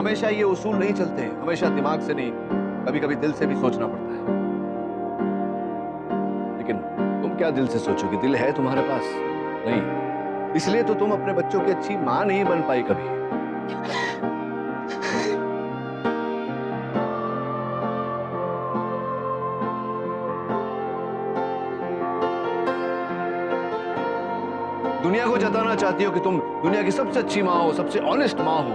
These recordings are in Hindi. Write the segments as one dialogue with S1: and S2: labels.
S1: हमेशा ये उसूल नहीं चलते, हमेशा दिमाग से नहीं, कभी कभी दिल से भी सोचना पड़ता है। लेकिन तुम क्या दिल से सोचोगे? दिल है तुम्हारे पास? नहीं, इसलिए तो तुम अपने बच्चों की अच्छी मां नहीं बन पाई कभी। दुनिया को जताना चाहती हो कि तुम दुनिया की सबसे अच्छी मां हो, सबसे ऑनेस्ट मां हो,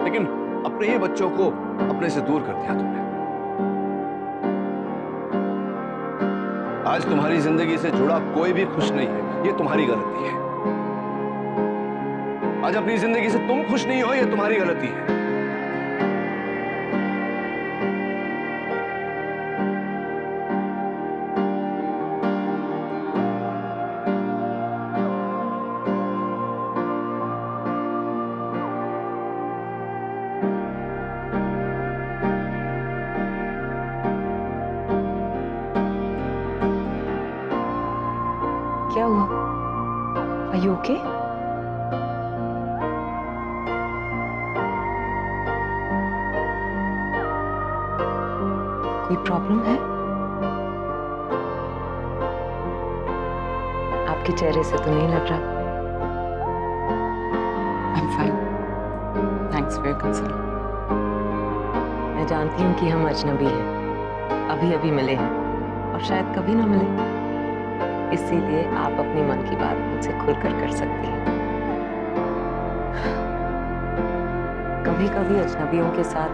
S1: लेकिन अपने ही बच्चों को अपने से दूर कर दिया तुमने। आज तुम्हारी जिंदगी से जुड़ा कोई भी खुश नहीं है, ये तुम्हारी गलती है। आज अपनी जिंदगी से तुम खुश नहीं हो, ये तुम्हारी गलती है।
S2: क्या हुआ? Are you okay? कोई प्रॉब्लम है? आपके चेहरे से तो नहीं लग रहा।
S3: I'm fine. Thanks for your concern.
S2: मैं जानती हूँ कि हम अजनबी हैं, अभी अभी मिले हैं और शायद कभी ना मिले, इसीलिए आप अपनी मन की बात मुझसे खुलकर कर सकती हैं। कभी कभी अजनबियों के साथ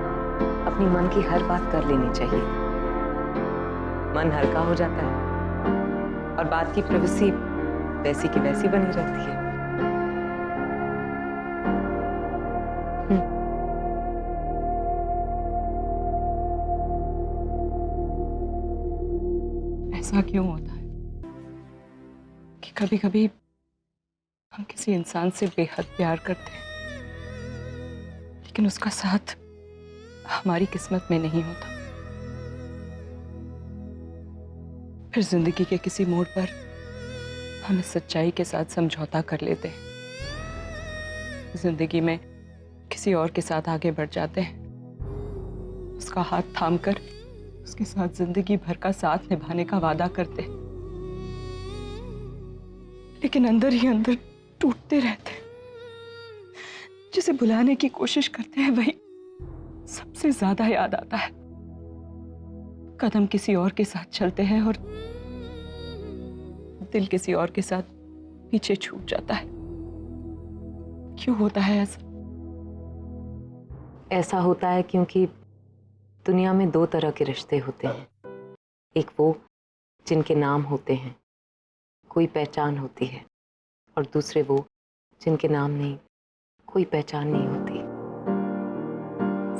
S2: अपनी मन की हर बात कर लेनी चाहिए, मन हल्का हो जाता है और बात की प्राइवेसी वैसी की वैसी बनी रहती है।
S3: ऐसा क्यों होता है कि कभी कभी हम किसी इंसान से बेहद प्यार करते हैं, लेकिन उसका साथ हमारी किस्मत में नहीं होता। फिर जिंदगी के किसी मोड़ पर हम इस सच्चाई के साथ समझौता कर लेते हैं, जिंदगी में किसी और के साथ आगे बढ़ जाते हैं, उसका हाथ थामकर उसके साथ जिंदगी भर का साथ निभाने का वादा करते हैं, लेकिन अंदर ही अंदर टूटते रहते हैं। जिसे भुलाने की कोशिश करते हैं वही सबसे ज्यादा याद आता है। कदम किसी और के साथ चलते हैं और दिल किसी और के साथ पीछे छूट जाता है। क्यों होता है ऐसा?
S2: ऐसा होता है क्योंकि दुनिया में दो तरह के रिश्ते होते हैं, एक वो जिनके नाम होते हैं, कोई पहचान होती है, और दूसरे वो जिनके नाम नहीं, कोई पहचान नहीं होती,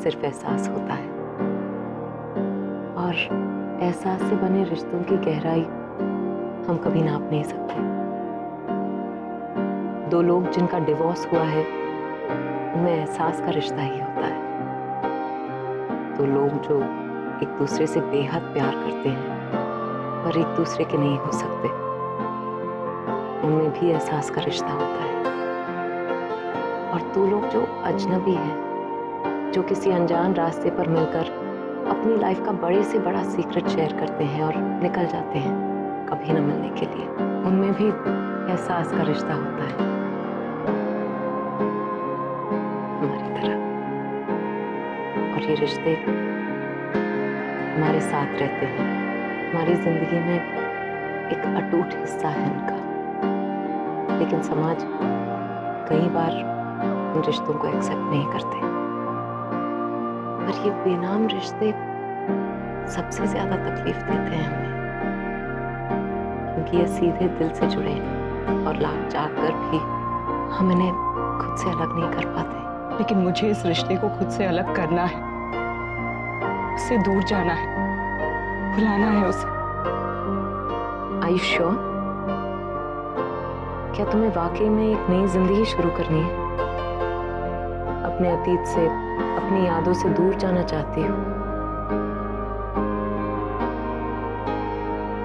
S2: सिर्फ एहसास होता है। और एहसास से बने रिश्तों की गहराई हम कभी नाप नहीं सकते। दो लोग जिनका डिवोर्स हुआ है, उनमें एहसास का रिश्ता ही होता है। दो लोग जो एक दूसरे से बेहद प्यार करते हैं पर एक दूसरे के नहीं हो सकते, उनमें भी एहसास का रिश्ता होता है। और दो लोग जो अजनबी हैं, जो किसी अनजान रास्ते पर मिलकर अपनी लाइफ का बड़े से बड़ा सीक्रेट शेयर करते हैं और निकल जाते हैं कभी न मिलने के लिए, उनमें भी एहसास का रिश्ता होता है, हमारी तरह। और ये रिश्ते हमारे साथ रहते हैं, हमारी जिंदगी में एक अटूट हिस्सा है उनका। लेकिन समाज कई बार इन रिश्तों को एक्सेप्ट नहीं करते। पर ये बेनाम रिश्ते सबसे ज्यादा तकलीफ देते हैं हमें, क्योंकि ये सीधे दिल से जुड़े हैं और लाख चाह कर भी हम इन्हें खुद से अलग नहीं कर पाते।
S3: लेकिन मुझे इस रिश्ते को खुद से अलग करना है, उससे दूर जाना है, भुलाना है उसे।
S2: Are you sure? क्या तुम्हें वाकई में एक नई जिंदगी शुरू करनी है? अपने अतीत से, अपनी यादों से दूर जाना चाहती हो?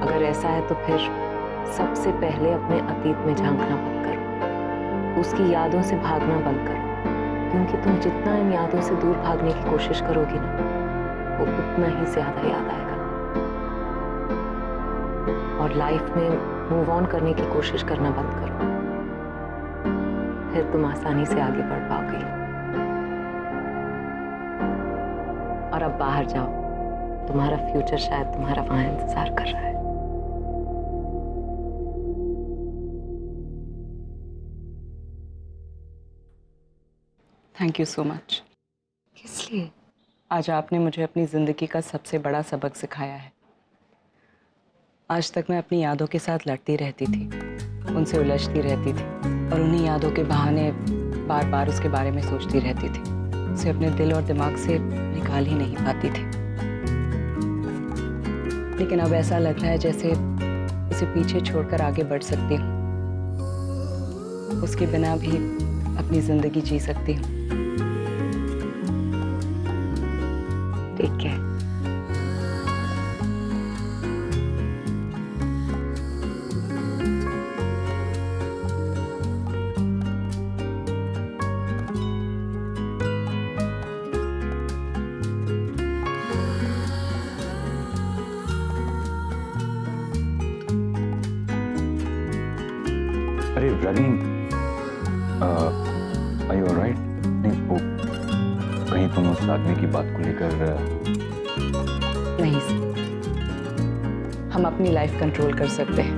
S2: अगर ऐसा है तो फिर सबसे पहले अपने अतीत में झांकना बंद करो, उसकी यादों से भागना बंद करो, क्योंकि तुम जितना इन यादों से दूर भागने की कोशिश करोगी ना, वो उतना ही ज्यादा याद आएगा। और लाइफ में मूव ऑन करने की कोशिश करना बंद करो, फिर तुम आसानी से आगे बढ़ पाओगे। और अब बाहर जाओ, तुम्हारा फ्यूचर शायद तुम्हारा वहां इंतजार कर रहा है।
S3: Thank you so much.
S2: किस लिए?
S3: आज आपने मुझे अपनी ज़िंदगी का सबसे बड़ा सबक सिखाया है। आज तक मैं अपनी यादों के साथ लड़ती रहती थी, उनसे उलझती रहती थी और उन्हीं यादों के बहाने बार बार उसके बारे में सोचती रहती थी। उसे अपने दिल और दिमाग से निकाल ही नहीं पाती थी। लेकिन अब ऐसा लग रहा है जैसे उसे पीछे छोड़कर आगे बढ़ सकती हूँ। उसके बिना भी अपनी ज़िंदगी जी सकती हूँ।
S2: ठीक है।
S4: अरे रागिनी, आर यू ऑलराइट? नहीं, वो कहीं तुम उस आदमी की बात को लेकर
S3: नहीं सर, हम अपनी लाइफ कंट्रोल कर सकते हैं,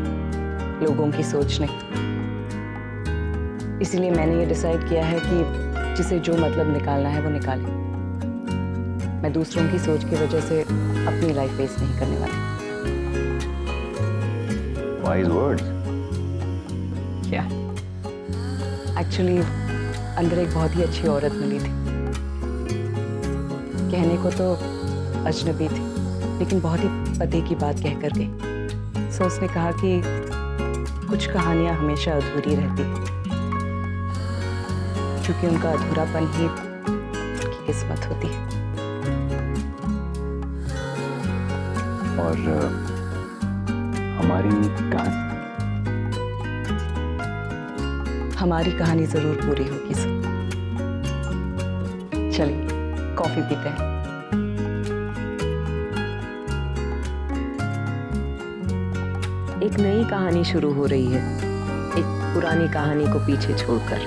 S3: लोगों की सोच नहीं। इसीलिए मैंने ये डिसाइड किया है कि जिसे जो मतलब निकालना है वो निकाले। मैं दूसरों की सोच की वजह से अपनी लाइफ वेस्ट नहीं करने वाली।
S4: Wise words.
S3: क्या एक्चुअली अंदर एक बहुत ही अच्छी औरत मिली थी। कहने को तो अजनबी थी, लेकिन बहुत ही पते की बात कह कर गई। सो उसने कहा कि कुछ कहानियां हमेशा अधूरी रहती हैं, क्योंकि उनका अधूरापन ही उनकी किस्मत होती है।
S4: और
S3: हमारी कहानी जरूर पूरी होगी सर। चलिए कॉफी पीते हैं।
S2: एक नई कहानी शुरू हो रही है, एक पुरानी कहानी को पीछे छोड़कर।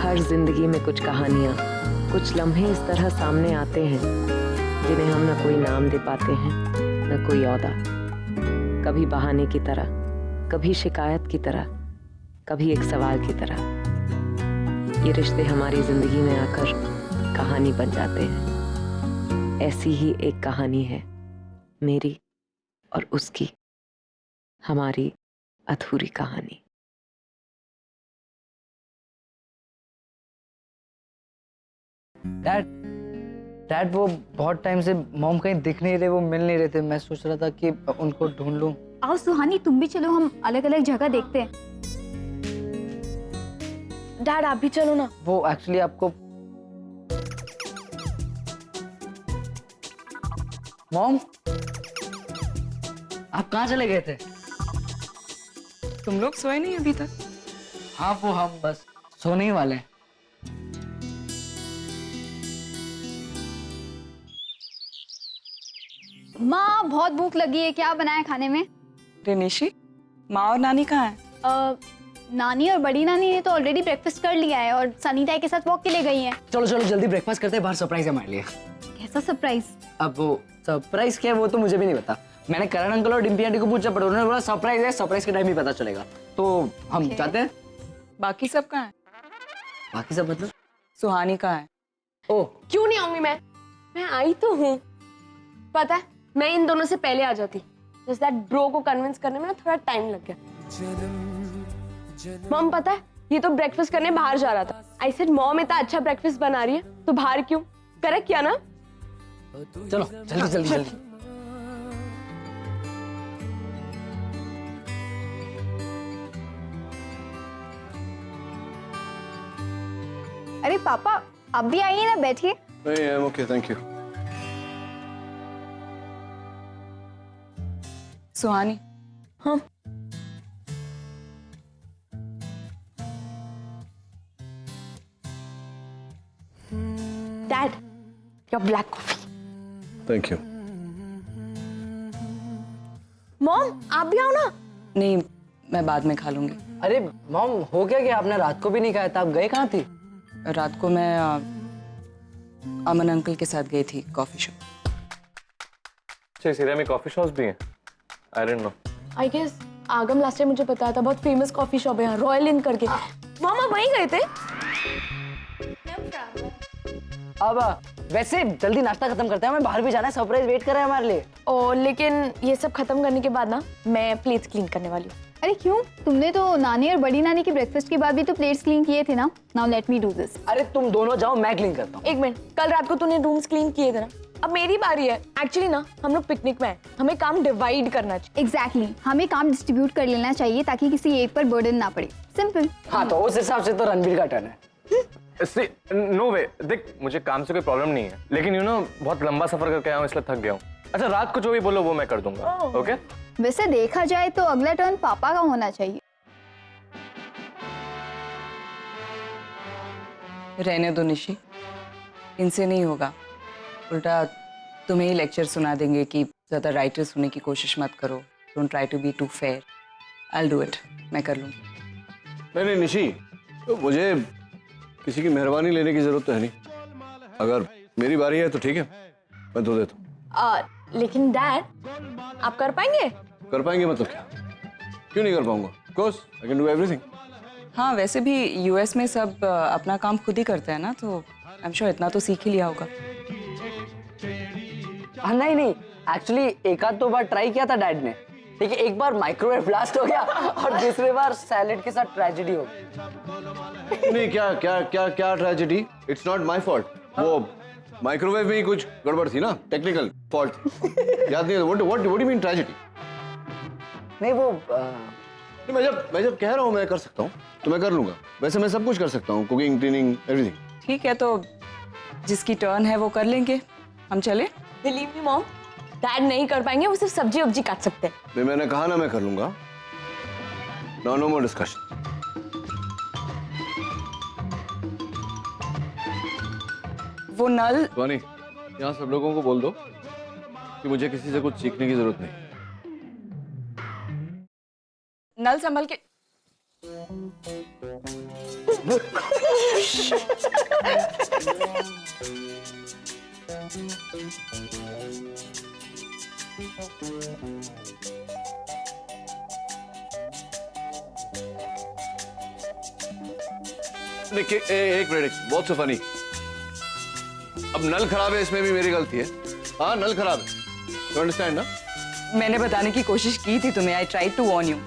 S2: हर जिंदगी में कुछ कहानियां, कुछ लम्हे इस तरह सामने आते हैं जिन्हें हम न कोई नाम दे पाते हैं, न कोई औदा। कभी बहाने की तरह, कभी शिकायत की तरह, कभी एक सवाल की तरह। ये रिश्ते हमारी जिंदगी में आकर कहानी बन जाते हैं। ऐसी ही एक कहानी है मेरी और उसकी, हमारी अधूरी कहानी।
S5: डैड वो बहुत टाइम से मॉम कहीं दिख नहीं रहे, वो मिल नहीं रहे थे। मैं सोच रहा था कि उनको ढूंढ लूं।
S6: आओ सुहानी, तुम भी चलो, हम अलग अलग जगह देखते हैं।
S7: डैड आप भी चलो ना।
S5: वो एक्चुअली आपको मॉम, आप कहाँ चले गए थे?
S3: तुम लोग सोए नहीं अभी तक?
S5: हाँ, वो हम बस सोने ही वाले हैं।
S6: माँ बहुत भूख लगी है, क्या बनाए खाने में?
S3: निशी, माँ और नानी कहाँ हैं?
S6: नानी और बड़ी नानी ने तो ऑलरेडी ब्रेकफास्ट कर लिया है और सनी ताई के साथ वॉक के लिए गई हैं।
S5: चलो चलो जल्दी ब्रेकफास्ट करते हैं, बाहर सरप्राइज है हमारे लिए।
S6: कैसा सरप्राइज?
S5: अब वो सरप्राइज क्या है वो तो मुझे भी नहीं पता। मैंने करण अंकल और डिम्पी आंटी को पूछा, पर उन्होंने बोला सरप्राइज है, सरप्राइज के टाइम ही पता चलेगा। तो हम जाते हैं।
S3: बाकी सब कहाँ हैं?
S5: बाकी सब मतलब?
S3: सुहानी कहाँ है?
S5: ओह,
S7: क्यों नहीं आऊंगी मैं आई तो हूँ। पता है मैं इन दोनों से पहले आ जाती, जस्ट दैट ब्रो को कन्विंस करने में ना थोड़ा टाइम लग गया। मॉम पता है ये तो ब्रेकफास्ट करने बाहर जा रहा था। आई सेड मॉम इतना अच्छा ब्रेकफास्ट बना रही है तो बाहर क्यों? करेक्ट किया ना?
S5: चलो जल्दी जल्दी जल्दी।
S6: अरे पापा, आप भी आइए ना, बैठिए।
S1: नहीं, I am okay, thank you.
S3: Suhani,
S7: हाँ Dad, your black coffee.
S1: Thank you.
S7: Mom, आप भी आओ ना।
S3: नहीं, मैं बाद में खा लूंगी।
S5: अरे मॉम, हो गया आपने रात को भी नहीं खाया था, आप गए कहाँ थी?
S3: रात को मैं अमन अंकल के साथ गई थी कॉफी शॉप।
S8: अच्छा, इस एरिया में कॉफी शॉप्स भी हैं? I don't know.
S7: I guess आगम लास्ट टाइम मुझे बताया था, बहुत फेमस कॉफी शॉप है यहाँ, रॉयल इन करके। मॉम, आप वहीं गए थे?
S5: अब वैसे जल्दी नाश्ता खत्म करते हैं, हमें बाहर भी जाना है, सरप्राइज वेट कर रहा है हमारे लिए।
S7: और लेकिन ये सब खत्म करने के बाद ना मैं प्लेट्स क्लीन करने वाली हूँ।
S6: अरे क्यों? तुमने तो नानी और बड़ी नानी के ब्रेकफास्ट के बाद भी तो प्लेट्स क्लीन किए थे ना। Now let me do this.
S5: अरे तुम दोनों जाओ, मैं क्लीन करता हूँ।
S7: एक मिनट, कल रात को तूने रूम्स क्लीन किए थे ना, अब मेरी बारी है। एक्चुअली ना हम लोग पिकनिक में हैं, हमें काम डिवाइड करना चाहिए।
S6: एग्जैक्टली, हमें काम डिस्ट्रीब्यूट कर लेना चाहिए ताकि किसी एक पर बर्डन ना पड़े। सिंपल।
S5: हाँ, तो उस हिसाब से तो रणबीर का टर्न है।
S8: नो वे, देख मुझे काम से कोई प्रॉब्लम नहीं है, लेकिन यू नो बहुत लंबा सफर करके आया हूँ इसलिए थक गया हूँ। अच्छा, रात को जो भी बोलो वो मैं कर दूंगा। ओके?
S6: वैसे देखा जाए तो अगला टर्न पापा का होना चाहिए।
S3: रहने दो निशी, इनसे नहीं होगा। उल्टा तुम्हें ही लेक्चर सुना देंगे कि ज़्यादा राइटर्स होने की कोशिश मत करो, don't try to be too fair. I will do it, मैं कर लूँगी।
S1: नहीं निशी, तो मुझे किसी की मेहरबानी लेने की जरूरत तो है नहीं। अगर मेरी बारी है तो ठीक है, मैं धो देता हूँ।
S7: लेकिन डैड, आप कर पाएंगे?
S1: कर पाएंगे मतलब क्या? क्यों नहीं कर पाऊंगा? Of course I can do everything.
S3: हाँ, वैसे भी यूएस में सब अपना काम खुद ही करते हैं ना, तो आई एम श्योर इतना तो सीख ही लिया होगा।
S5: नहीं, एक्चुअली एक आध तो बार ट्राई किया था डैड ने, लेकिन एक बार माइक्रोवेव ब्लास्ट हो गया और दूसरे बार सैलेड के साथ ट्रेजेडी हो गई।
S1: नहीं, क्या क्या क्या क्या tragedy? It's not my fault. वो माइक्रोवेव में ही कुछ गड़बड़ थी ना, टेक्निकल फॉल्ट। याद नहीं? What do you mean tragedy?
S5: नहीं, वो
S1: मैं जब कह रहा हूँ मैं कर सकता हूँ तो मैं कर लूंगा। वैसे मैं सब कुछ कर सकता हूँ, कुकिंग, क्लीनिंग, एवरीथिंग।
S3: ठीक है, तो जिसकी टर्न है वो कर लेंगे। हम चले?
S7: बिलीव मी मॉम, डैड नहीं कर पाएंगे, वो सिर्फ सब्जी वब्जी काट सकते हैं।
S1: नहीं, मैंने कहा ना मैं कर लूंगा। No more discussion.
S3: वो नल
S1: स्वानी, यहाँ सब लोगों को बोल दो कि मुझे किसी से कुछ सीखने की जरूरत नहीं।
S3: नल संभल के।
S1: देखिए, एक मिनट, बहुत सो फनी। अब नल खराब है, इसमें भी मेरी गलती है। हाँ, नल खराब है, यू अंडरस्टैंड ना?
S3: मैंने बताने की कोशिश की थी तुम्हें, I try to warn you,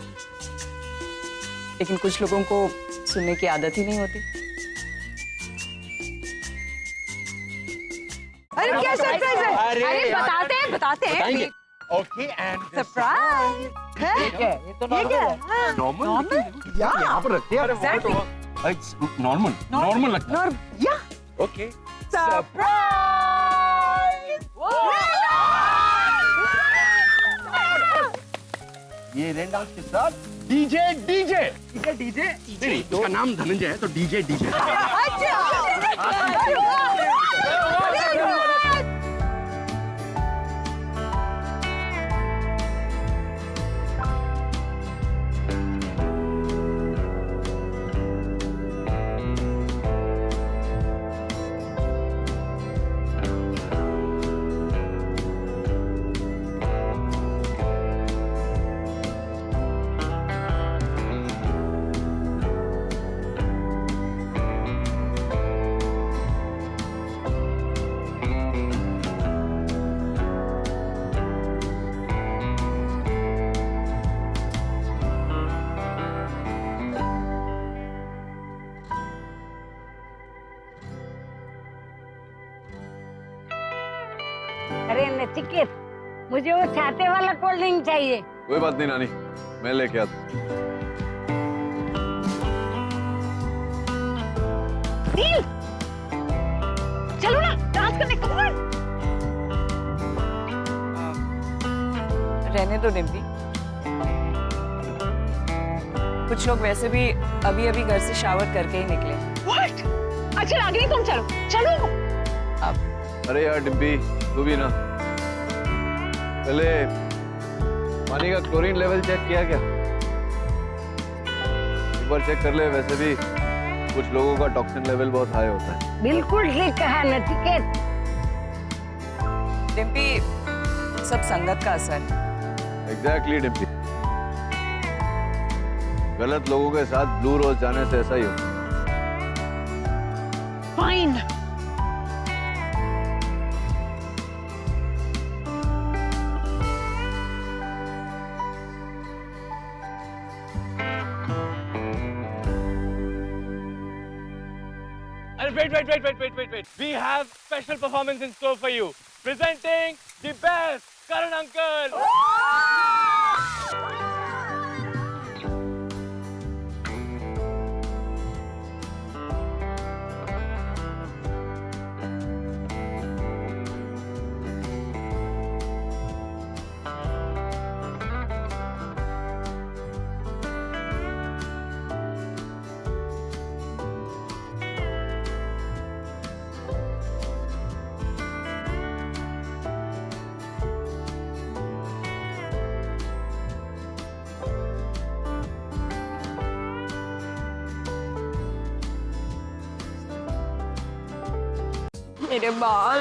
S3: लेकिन कुछ लोगों को सुनने की आदत ही नहीं होती।
S9: अरे क्या सरप्राइज है? अरे बताते हैं।
S10: ओके, एंड
S9: सरप्राइज है?
S10: ये तो
S9: ये क्या?
S10: नॉर्मल यहाँ पर रखते हैं। नॉर्मल लगता है।
S9: या
S10: ओके,
S9: सरप्राइज।
S10: ये रेंडाउस के साथ डीजे डीजे डीजे डीजे नहीं, उसका नाम धनंजय है तो डीजे डीजे।
S9: अरे नचिकेत, मुझे वो छाते वाला कोल्ड ड्रिंक चाहिए।
S1: कोई बात नहीं नानी, मैं लेके आता हूँ।
S9: नील, चलो ना डांस करने। Come on.
S3: रहने दो डिम्पी, कुछ लोग वैसे भी अभी अभी घर से शावर करके ही निकले।
S9: व्हाट? अच्छा रागिनी, तुम चलो चलो।
S1: अरे यार डिम्पी, तू भी ना पहले पानी का क्लोरीन लेवल चेक किया क्या? एक बार चेक कर ले। वैसे भी कुछ लोगों का टॉक्सिन लेवल बहुत हाई होता है।
S9: बिल्कुल ठीक कहा नचिकेत।
S3: डिम्पी, सब संगत का असर है।
S1: एग्जैक्टली डिम्पी, गलत लोगों के साथ ब्लू रोज जाने से ऐसा ही होता है।
S9: Fine.
S8: Wait. We have special performance in store for you. Presenting the best, Karan Uncle.
S7: मेरे बाल।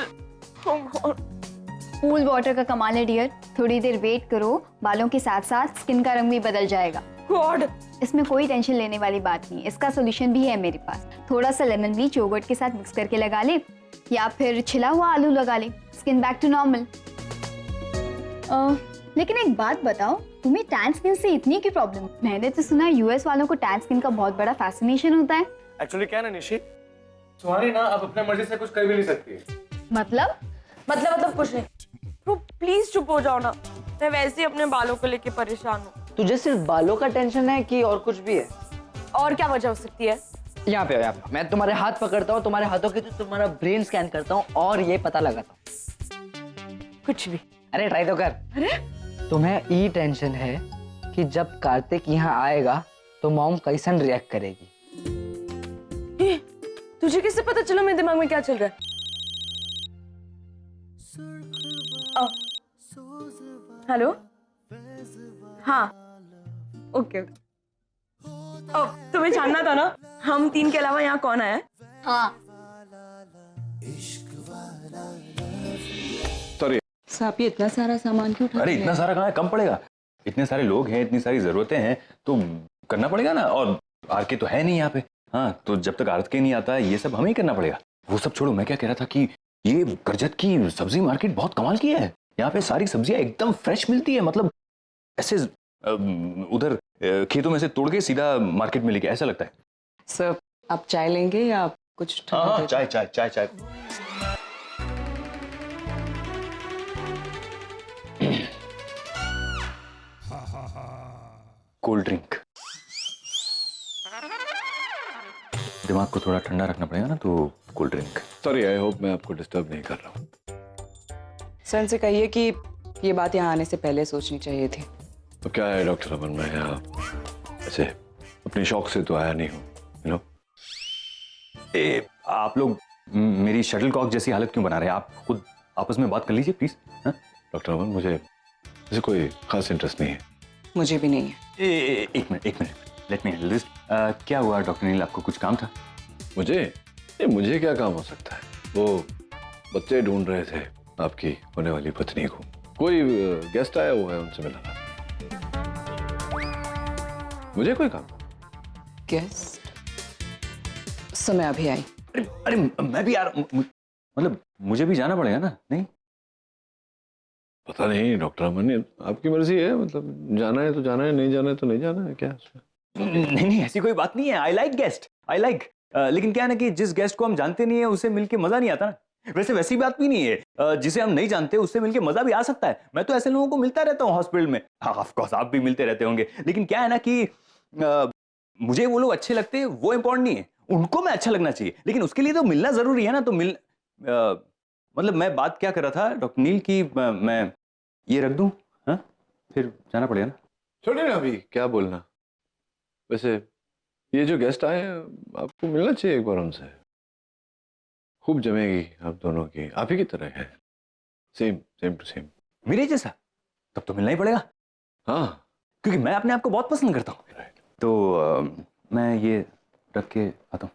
S6: कूल वाटर का कमाल है डियर, थोड़ी देर वेट करो, बालों के साथ साथ स्किन का रंग भी बदल जाएगा।
S7: गॉड,
S6: इसमें कोई टेंशन लेने वाली बात नहीं, इसका सोल्यूशन भी है मेरे पास। थोड़ा सा लेमन ब्लीच योगर्ट के साथ मिक्स करके लगा ले, या फिर छिला हुआ आलू लगा ले, स्किन बैक टू नॉर्मल। लेकिन एक बात बताओ, तुम्हें टैन स्किन से इतनी की प्रॉब्लम? मैंने तो सुना यूएस वालों को टैन स्किन का बहुत बड़ा फैसिनेशन होता है।
S8: एक्चुअली क्या ना निशी, तुम्हारी ना अब अपने मर्जी से कुछ कर भी नहीं सकती।
S6: मतलब
S7: कुछ नहीं। तो प्लीज चुप हो जाओ ना, मैं वैसे ही अपने बालों को लेके परेशान हूँ।
S5: तुझे सिर्फ बालों का टेंशन है कि और कुछ भी है?
S7: और क्या वजह हो सकती है?
S5: यहाँ पे मैं तुम्हारे हाथ पकड़ता हूँ, तुम्हारे हाथों की तो तुम्हारा ब्रेन स्कैन करता हूँ और ये पता लगाता हूँ।
S7: कुछ भी।
S5: अरे ट्राई तो कर।
S7: अरे
S5: तुम्हें ये टेंशन है कि जब कार्तिक यहाँ आएगा तो मॉम कैसन रिएक्ट करेगी।
S7: तुझे कैसे पता चला मेरे दिमाग में क्या चल रहा है? हेलो, हाँ, ओके। तुम्हें जानना था ना हम तीन के अलावा यहाँ कौन आया है?
S6: हाँ,
S1: सॉरी
S3: साहब, ये इतना सारा सामान क्यों उठा?
S4: अरे इतना सारा कहाँ है, कम पड़ेगा। इतने सारे लोग हैं, इतनी सारी जरूरतें हैं, तो करना पड़ेगा ना। और आर के तो है नहीं यहाँ पे। हाँ, तो जब तक आर के नहीं आता ये सब हमें ही करना पड़ेगा। वो सब छोड़ो, मैं क्या कह रहा था कि ये करजत की सब्जी मार्केट बहुत कमाल की है। यहाँ पे सारी सब्जियां एकदम फ्रेश मिलती है, मतलब ऐसे उधर खेतों में से तोड़ के सीधा मार्केट में लेके, ऐसा लगता है।
S3: सर, आप चाय लेंगे या कुछ?
S4: हाँ, चाय चाय चाय चाय। Cold drink. दिमाग को थोड़ा ठंडा रखना पड़ेगा ना, तो cold drink.
S1: Sorry, I hope मैं आपको डिस्टर्ब नहीं कर रहा हूँ।
S3: सर से कहिए कि ये बात यहाँ आने से पहले सोचनी चाहिए थी।
S1: तो क्या है डॉक्टर अमन, मैं यहाँ ऐसे अपने शौक से तो आया नहीं हूँ, यू नो।
S4: आप लोग मेरी शटल कॉक जैसी हालत क्यों बना रहे हैं? आप खुद आपस में बात कर लीजिए प्लीज।
S1: डॉक्टर अमन, मुझे ऐसे कोई खास इंटरेस्ट नहीं है।
S3: मुझे भी नहीं है।
S4: एक minute, let me handle this. क्या हुआ डॉक्टर नील, आपको कुछ काम था?
S1: मुझे क्या काम हो सकता है? वो बच्चे ढूंढ रहे थे आपकी होने वाली पत्नी को। कोई गेस्ट आया हुआ है, उनसे मिलाना। मुझे कोई काम?
S3: गेस्ट? समय अभी आई।
S4: अरे मैं भी यार, मतलब मुझे भी जाना पड़ेगा ना? नहीं
S1: पता नहीं डॉक्टर अमन, आपकी मर्जी है। मतलब जाना है तो जाना है, नहीं जाना है तो नहीं जाना है। क्या
S4: नहीं, ऐसी कोई बात नहीं है। I like guest, I like. लेकिन क्या है ना कि जिस गेस्ट को हम जानते नहीं है उससे मिलके मजा नहीं आता ना। वैसी बात भी नहीं है, जिसे हम नहीं जानते उससे मिलके मजा भी आ सकता है। मैं तो ऐसे लोगों को मिलता रहता हूँ हॉस्पिटल में। हाँ, ऑफ कोर्स आप भी मिलते रहते होंगे। लेकिन क्या है ना कि मुझे वो लोग अच्छे लगते हैं, वो इंपॉर्टेंट नहीं है। उनको मैं अच्छा लगना चाहिए, लेकिन उसके लिए तो मिलना जरूरी है ना। तो मतलब मैं बात क्या कर रहा था डॉक्टर नील की, मैं ये रख दूं? हाँ, फिर जाना पड़ेगा ना।
S1: छोड़िए ना अभी क्या बोलना। वैसे ये जो गेस्ट आए हैं, आपको मिलना चाहिए एक बार उनसे। खूब जमेगी आप दोनों की, आप ही की तरह है, सेम सेम टू सेम।
S4: मेरे जैसा? तब तो मिलना ही पड़ेगा।
S1: हाँ,
S4: क्योंकि मैं अपने आप को बहुत पसंद करता हूँ। तो मैं ये रख के आता हूँ।